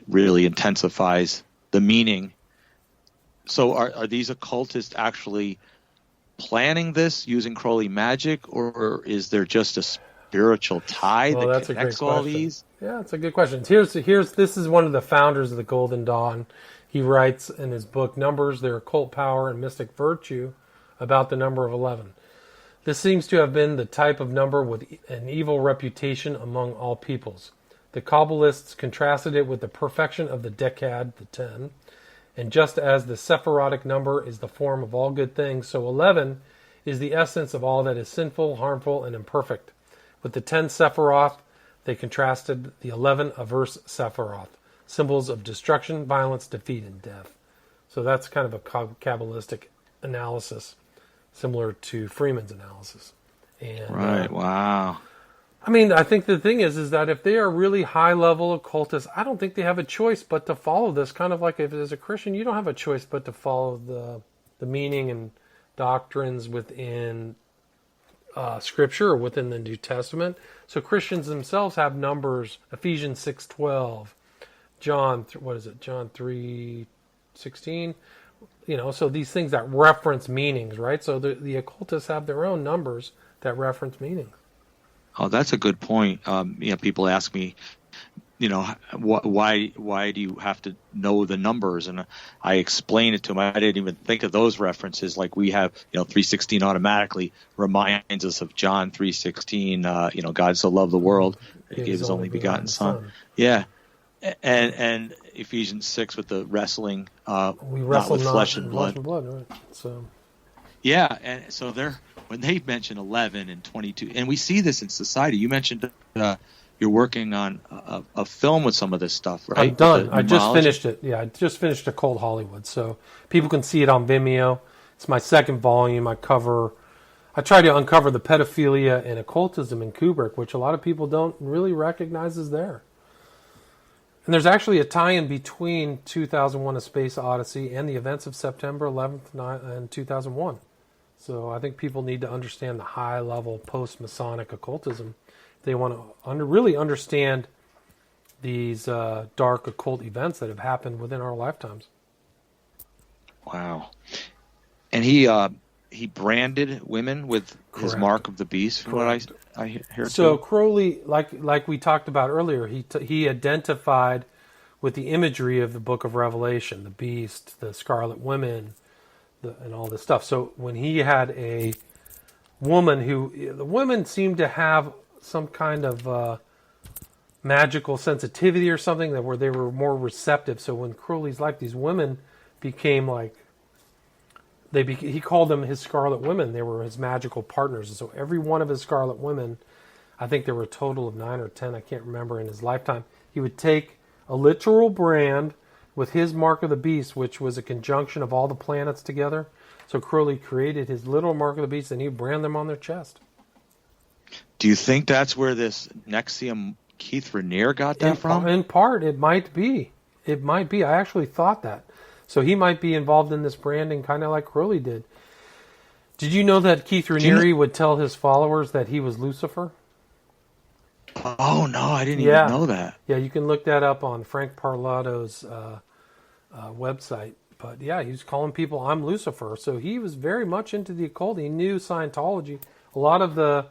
really intensifies the meaning. So are these occultists actually planning this using Crowley magic, or is there just a spiritual tie that connects all these? Yeah, that's a good question. This is one of the founders of the Golden Dawn. He writes in his book Numbers, Their Occult Power and Mystic Virtue about the number of 11. This seems to have been the type of number with an evil reputation among all peoples. The Kabbalists contrasted it with the perfection of the Decad, the 10, and just as the Sephirotic number is the form of all good things, so 11 is the essence of all that is sinful, harmful, and imperfect. With the 10 Sephiroth, they contrasted the 11 averse Sephiroth, symbols of destruction, violence, defeat, and death. So that's kind of a Kabbalistic analysis, similar to Freeman's analysis. And, right, wow. I mean, I think the thing is that if they are really high-level occultists, I don't think they have a choice but to follow this. Kind of like if as a Christian, you don't have a choice but to follow the meaning and doctrines within Scripture or within the New Testament. So Christians themselves have numbers, Ephesians 6:12, John 3:16. So these things that reference meanings, right? So the occultists have their own numbers that reference meanings. Oh, that's a good point. People ask me, why do you have to know the numbers? And I explain it to them. I didn't even think of those references. Like we have, 3:16 automatically reminds us of John 3:16. God so loved the world, he gave his only begotten Son. Yeah, and Ephesians 6 with the wrestling, we wrestle not with flesh and blood. Right? So. Yeah, and so when they mention 11 and 22, and we see this in society. You mentioned you're working on a film with some of this stuff, right? I'm done. I just finished it. Yeah, I just finished A Cold Hollywood, so people can see it on Vimeo. It's my second volume. I try to uncover the pedophilia and occultism in Kubrick, which a lot of people don't really recognize is there. And there's actually a tie-in between 2001: A Space Odyssey and the events of September 11th and 2001. So I think people need to understand the high-level post-Masonic occultism. They want to really understand these dark occult events that have happened within our lifetimes. Wow. And he branded women with his mark of the beast, from what I hear. So Crowley, like we talked about earlier, he identified with the imagery of the Book of Revelation, the beast, the scarlet women, and all this stuff. So when he had a woman the women seemed to have some kind of magical sensitivity or something, that where they were more receptive. So when Crowley's life, these women became like, he called them his Scarlet Women. They were his magical partners. And so every one of his Scarlet Women, I think there were a total of 9 or 10, I can't remember, in his lifetime, he would take a literal brand with his mark of the beast, which was a conjunction of all the planets together. So Crowley created his literal mark of the beast, and he brand them on their chest. Do you think that's where this Nexium Keith Raniere got that from? In part, it might be. It might be. I actually thought that. So he might be involved in this branding kind of like Crowley did. Did you know that Keith Raniere would tell his followers that he was Lucifer? Oh, no, I didn't even know that. Yeah, you can look that up on Frank Parlato's website. But yeah, he was calling people, I'm Lucifer. So he was very much into the occult. He knew Scientology. A lot of the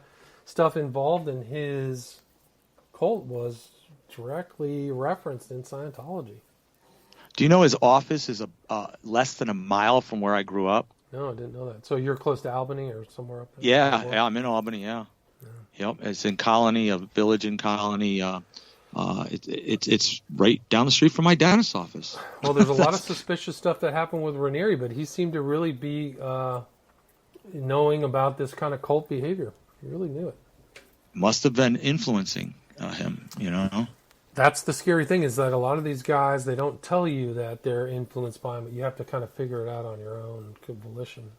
stuff involved in his cult was directly referenced in Scientology. Do you know his office is less than a mile from where I grew up? No, I didn't know that. So you're close to Albany or somewhere up there? Yeah, I'm in Albany, yeah. Yep, it's in Colony, a village in Colony. It's right down the street from my dentist's office. Well, there's a lot of suspicious stuff that happened with Raniere, but he seemed to really be knowing about this kind of cult behavior. He really knew it. Must have been influencing him, you know. That's the scary thing, is that a lot of these guys, they don't tell you that they're influenced by him, but you have to kind of figure it out on your own volition.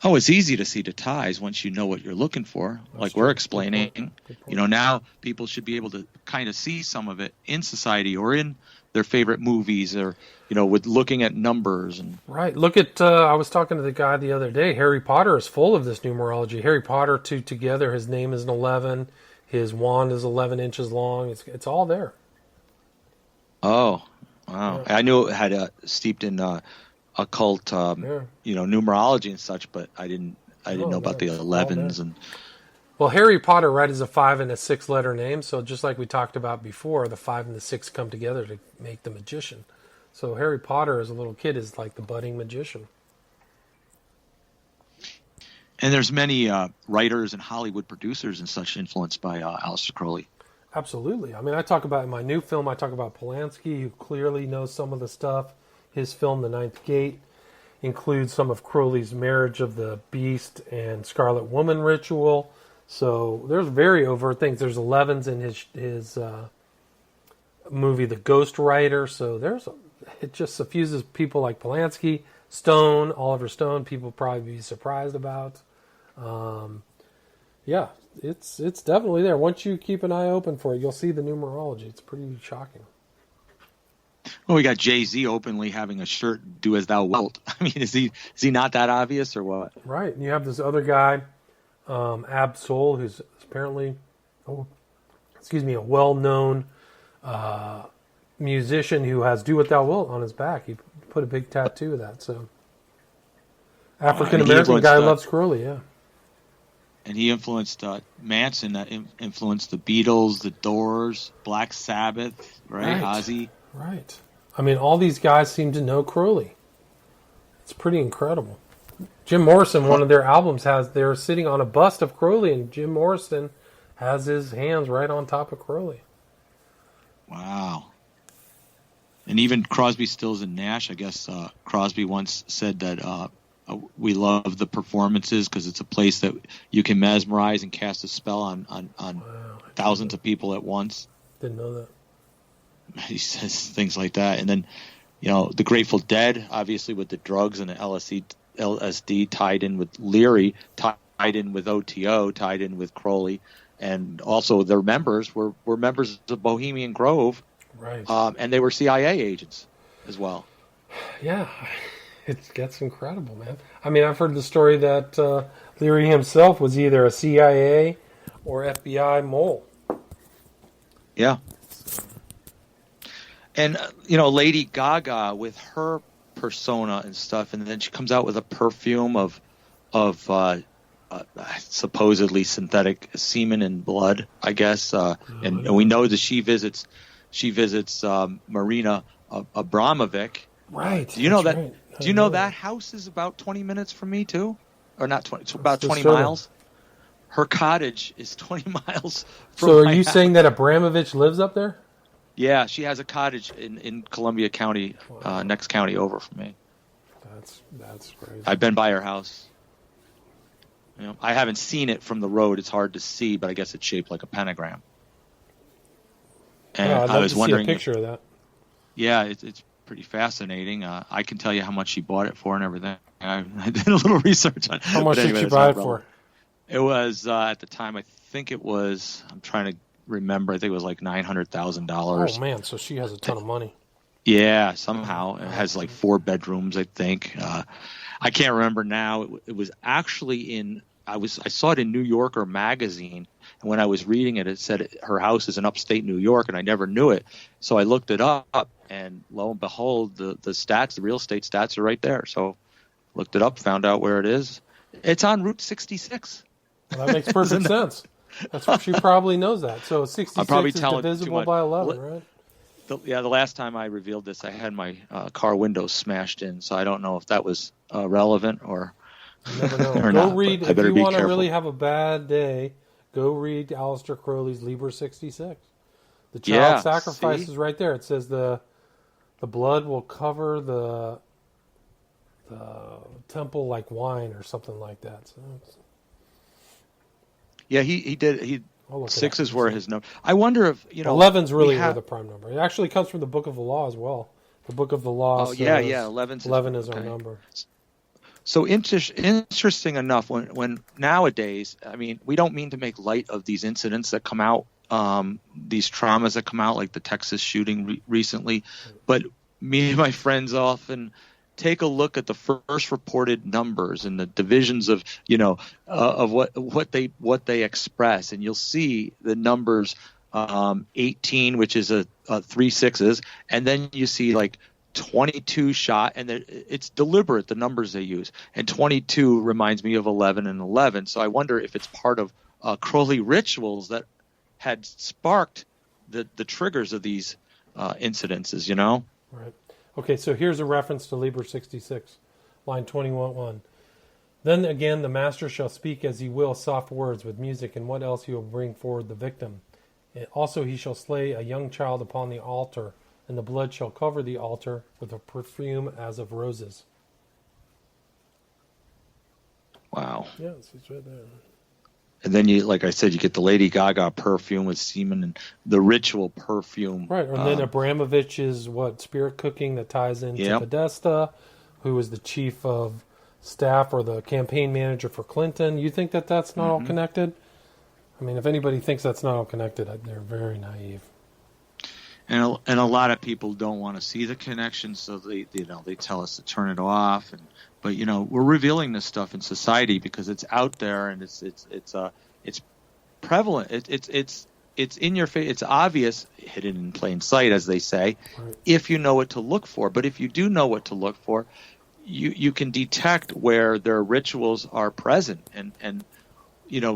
Oh, it's easy to see the ties once you know what you're looking for. That's like true. We're explaining. Good point. You know, now people should be able to kind of see some of it in society or in their favorite movies, or, you know, with looking at numbers. And right. Look at, I was talking to the guy the other day. Harry Potter is full of this numerology. Harry Potter, 2 together, his name is an 11. His wand is 11 inches long. It's all there. Oh, wow. Yeah. I knew it had steeped in occult, you know, numerology and such, but I didn't know about the 11s. And well, Harry Potter, right, is a 5 and a 6 letter name. So just like we talked about before, the 5 and the 6 come together to make the magician. So Harry Potter, as a little kid, is like the budding magician. And there's many writers and Hollywood producers and such influenced by Aleister Crowley. Absolutely. I mean, I talk about in my new film, I talk about Polanski, who clearly knows some of the stuff. His film, The Ninth Gate, includes some of Crowley's Marriage of the Beast and Scarlet Woman ritual. So there's very overt things. There's 11s in his movie, The Ghost Writer. So it just suffuses people like Polanski, Stone, Oliver Stone. People probably be surprised about. Yeah, it's definitely there. Once you keep an eye open for it, you'll see the numerology. It's pretty shocking. Well, we got Jay-Z openly having a shirt, "Do as Thou Wilt." I mean, is he not that obvious or what? Right. And you have this other guy, Ab Soul, who's apparently, a well-known musician who has "Do What Thou Wilt" on his back. He put a big tattoo of that. So African-American guy loves Crowley, yeah. And he influenced Manson, influenced the Beatles, the Doors, Black Sabbath, right? Ozzy. Right. I mean, all these guys seem to know Crowley. It's pretty incredible. Jim Morrison, one of their albums, they're sitting on a bust of Crowley, and Jim Morrison has his hands right on top of Crowley. Wow. And even Crosby, Stills, and Nash, I guess Crosby once said that we love the performances because it's a place that you can mesmerize and cast a spell on thousands of people at once. Didn't know that. He says things like that. And then, you know, the Grateful Dead, obviously with the drugs and the LSD tied in with Leary, tied in with OTO, tied in with Crowley. And also their members were members of Bohemian Grove. Right. And they were CIA agents as well. Yeah. It gets incredible, man. I mean, I've heard the story that Leary himself was either a CIA or FBI mole. Yeah. And, you know, Lady Gaga with her persona and stuff, and then she comes out with a perfume of supposedly synthetic semen and blood, I guess. And we know that she visits Marina Abramovic. Right. Do you know that? Right. Do you know that house is about 20 minutes from me too, or not 20? It's about 20 miles. her cottage is 20 miles from So are my you house. saying that Abramovich lives up there? Yeah, she has a cottage in Columbia County, next county over from me. That's crazy. I've been by her house. You know, I haven't seen it from the road. It's hard to see, but I guess it's shaped like a pentagram. And Yeah, I'd I love was to see a wondering, picture of that. yeah, it's pretty fascinating. I can tell you how much she bought it for and everything. I did a little research on it. How much But anyway, did she that's buy not it for? relevant. It was at the time. I think it was. I'm trying to remember. I think it was like $900,000. Oh man, so she has a ton of money. Yeah, somehow it has like 4 bedrooms. I think. I can't remember now. It was actually I saw it in New Yorker magazine, and when I was reading it, it said her house is in upstate New York, and I never knew it. So I looked it up, and lo and behold, the stats, the real estate stats, are right there. So looked it up, found out where it is. It's on Route 66. Well, that makes perfect sense. That's what she probably knows that. So 66 probably is telling too divisible much. by 11, right? The last time I revealed this, I had my car windows smashed in, so I don't know if that was relevant or. You never know. Or Go not, read, but I if better you be want to careful. really have a bad day, go read Aleister Crowley's Liber 66. The child Yeah, sacrifice see? is right there. It says the blood will cover the temple like wine or something like that. So Yeah, he did. I'll look it up. 6s were his number. I wonder if 11's really we have- the prime number. It actually comes from the Book of the Law as well. The Book of the Law. Oh, yeah, says 11 is our okay. number. So interesting enough, when nowadays, I mean, we don't mean to make light of these incidents that come out, these traumas that come out, like the Texas shooting recently, but me and my friends often take a look at the first reported numbers and the divisions of of what they express, and you'll see the numbers 18, which is a 3 6s, and then you see like 22 shot, and it's deliberate, the numbers they use, and 22 reminds me of 11 and 11. So I wonder if it's part of Crowley rituals that had sparked the triggers of these incidences, Right. Okay, so here's a reference to Liber 66, line 21:1. Then again the master shall speak as he will soft words with music, and what else he will bring forward the victim. And also he shall slay a young child upon the altar, and the blood shall cover the altar with a perfume as of roses. Wow. Yes, it's right there. And then like I said, you get the Lady Gaga perfume with semen and the ritual perfume. Right, and then Abramovich's spirit cooking that ties into Yep. Podesta, who was the chief of staff or the campaign manager for Clinton. You think that that's not all connected? I mean, if anybody thinks that's not all connected, they're very naive. And a lot of people don't want to see the connection, so they tell us to turn it off. But we're revealing this stuff in society because it's out there and it's prevalent. It's in your face. It's obvious, hidden in plain sight, as they say, Right. if you know what to look for. But if you do know what to look for, you can detect where their rituals are present and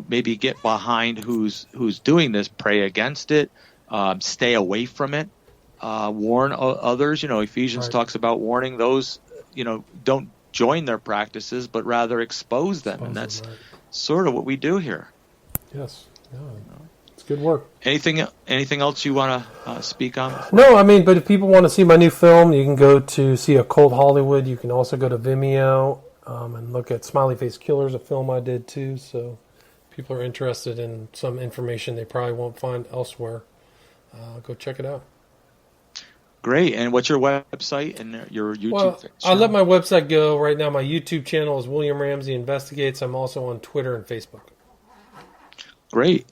maybe get behind who's doing this, pray against it. Stay away from it. Warn others. Ephesians Right. talks about warning those. Don't join their practices, but rather expose them, and that's Right. sort of what we do here. Yes. Yeah. It's good work. Anything else you want to speak on? No, I mean, but if people want to see my new film, you can go to see Occult Hollywood. You can also go to Vimeo and look at Smiley Face Killers, a film I did too. So if people are interested in some information they probably won't find elsewhere, go check it out. Great. And what's your website and your YouTube Well, channel? I let my website go. Right now, my YouTube channel is William Ramsey Investigates. I'm also on Twitter and Facebook. Great.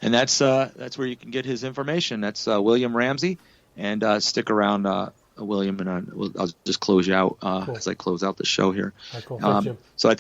And that's where you can get his information. That's William Ramsey. And stick around, William, and I'll just close you out Cool. as I close out the show here. All right, cool. Thanks, Jim. So I